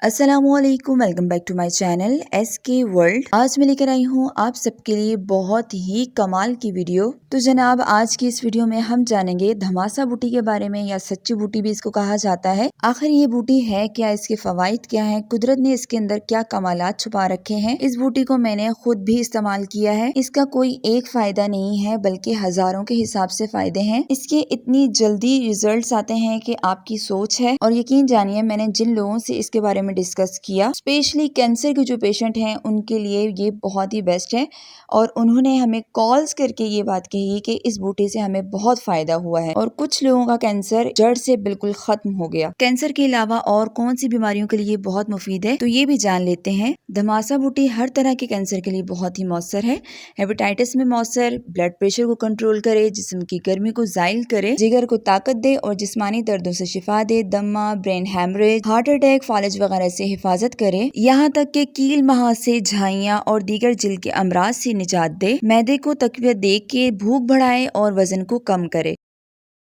अस्सलामुअलैकुम, welcome back to my channel SK world. आज मैं लेकर आई हूँ आप सबके लिए बहुत ही कमाल की वीडियो। तो जनाब, आज की इस वीडियो में हम जानेंगे धमासा बूटी के बारे में, या सच्ची बूटी भी इसको कहा जाता है। आखिर ये बूटी है क्या, इसके फवाइद क्या हैं, कुदरत ने इसके अंदर क्या कमालात छुपा रखे हैं। इस बूटी को मैंने खुद भी इस्तेमाल किया है। इसका कोई एक फायदा नहीं है बल्कि हजारों के हिसाब से फायदे हैं। इसके इतनी जल्दी रिजल्ट्स आते हैं कि आपकी सोच है। और यकीन जानिए, मैंने जिन लोगों से इसके बारे में डिस्कस किया, स्पेशली कैंसर के जो पेशेंट हैं उनके लिए ये बहुत ही बेस्ट है। और उन्होंने हमें कॉल्स करके ये बात कही कि इस बूटी से हमें बहुत फायदा हुआ है और कुछ लोगों का कैंसर जड़ से बिल्कुल खत्म हो गया। कैंसर के अलावा और कौन सी बीमारियों के लिए बहुत मुफीद है, तो ये भी जान लेते हैं। धमासा बूटी हर तरह के कैंसर के लिए बहुत ही मौसर है। हेपेटाइटिस में मौसर, ब्लड प्रेशर को कंट्रोल करे, जिस्म की गर्मी को जायल करे, जिगर को ताकत दे और जिस्मानी दर्दों से शिफा दे, दमा, ब्रेन हैमरेज, हार्ट अटैक, फालिज वगैरह से हिफाजत करे, यहाँ तक के कील महासे, झाइयाँ और दीगर जिल्द के अमराज से निजात दे, मैदे को तकवियत दे के भूख बढ़ाए और वजन को कम करे।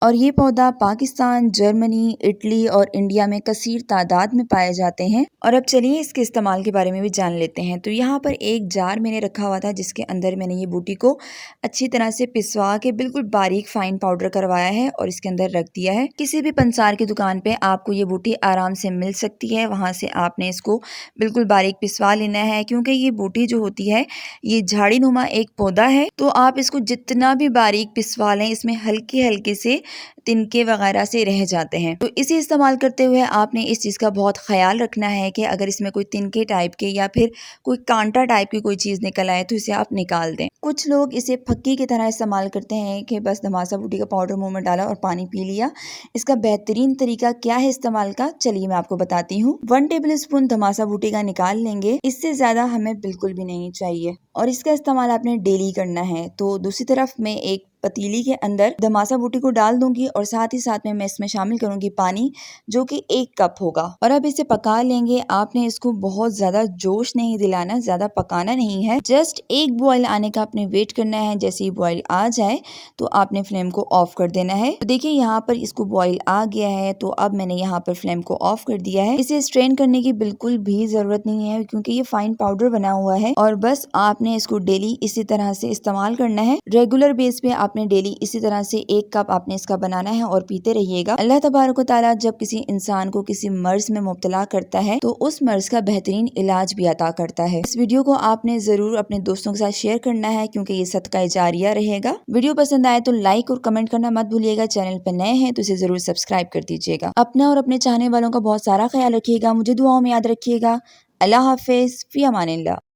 और ये पौधा पाकिस्तान, जर्मनी, इटली और इंडिया में कसीर तादाद में पाए जाते हैं। और अब चलिए इसके इस्तेमाल के बारे में भी जान लेते हैं। तो यहाँ पर एक जार मैंने रखा हुआ था जिसके अंदर मैंने ये बूटी को अच्छी तरह से पिसवा के बिल्कुल बारीक फाइन पाउडर करवाया है और इसके अंदर रख दिया है। किसी भी पंसार की दुकान पे आपको ये बूटी आराम से मिल सकती है, वहाँ से आपने इसको बिल्कुल बारीक पिसवा लेना है। क्योंकि ये बूटी जो होती है ये झाड़ी नुमा एक पौधा है, तो आप इसको जितना भी बारीक पिसवा लें, इसमें हल्के हल्के से तिनके वगैरह से रह जाते हैं। तो इसे इस्तेमाल करते हुए आपने इस चीज़ का बहुत ख्याल रखना है कि अगर इसमें कोई तिनके टाइप के या फिर कोई कांटा टाइप की कोई चीज़ निकल आए तो इसे आप निकाल दें। कुछ लोग इसे फक्की की तरह इस्तेमाल करते हैं कि बस धमासा बूटी का पाउडर मुंह में डाला और पानी पी लिया। इसका बेहतरीन तरीका क्या है इस्तेमाल का, चलिए मैं आपको बताती हूँ। 1 टेबल स्पून धमासा बूटी का निकाल लेंगे, इससे ज्यादा हमें बिल्कुल भी नहीं चाहिए। और इसका इस्तेमाल आपने डेली करना है। तो दूसरी तरफ मैं एक पतीली के अंदर धमासा बूटी को डाल दूंगी और साथ ही साथ में मैं इसमें शामिल करूंगी पानी, जो कि 1 कप होगा। और अब इसे पका लेंगे। आपने इसको बहुत ज्यादा जोश नहीं दिलाना, ज्यादा पकाना नहीं है, जस्ट एक बॉयल आने का आपने वेट करना है। जैसे ही बॉयल आ जाए तो आपने फ्लेम को ऑफ कर देना है। तो देखिए यहाँ पर इसको बॉयल आ गया है, तो अब मैंने यहाँ पर फ्लेम को ऑफ कर दिया है। इसे स्ट्रेन करने की बिल्कुल भी जरूरत नहीं है क्योंकि ये फाइन पाउडर बना हुआ है। और बस आपने इसको डेली इसी तरह से इस्तेमाल करना है। रेगुलर बेस पे आपने डेली इसी तरह से 1 कप आपने इसका बनाना है और पीते रहिएगा। अल्लाह तबारक व तआला जब किसी इंसान को किसी मर्ज में मुब्तला करता है तो उस मर्ज का बेहतरीन इलाज भी अता करता है। इस वीडियो को आपने जरूर अपने दोस्तों के साथ शेयर करना है क्योंकि ये सदका जारिया रहेगा। वीडियो पसंद आए तो लाइक और कमेंट करना मत भूलिएगा। चैनल पर नए हैं तो इसे जरूर सब्सक्राइब कर दीजिएगा। अपना और अपने चाहने वालों का बहुत सारा ख्याल रखिएगा। मुझे दुआओं में याद रखिएगा। अल्लाह हाफिज, फी अमानिल्लाह।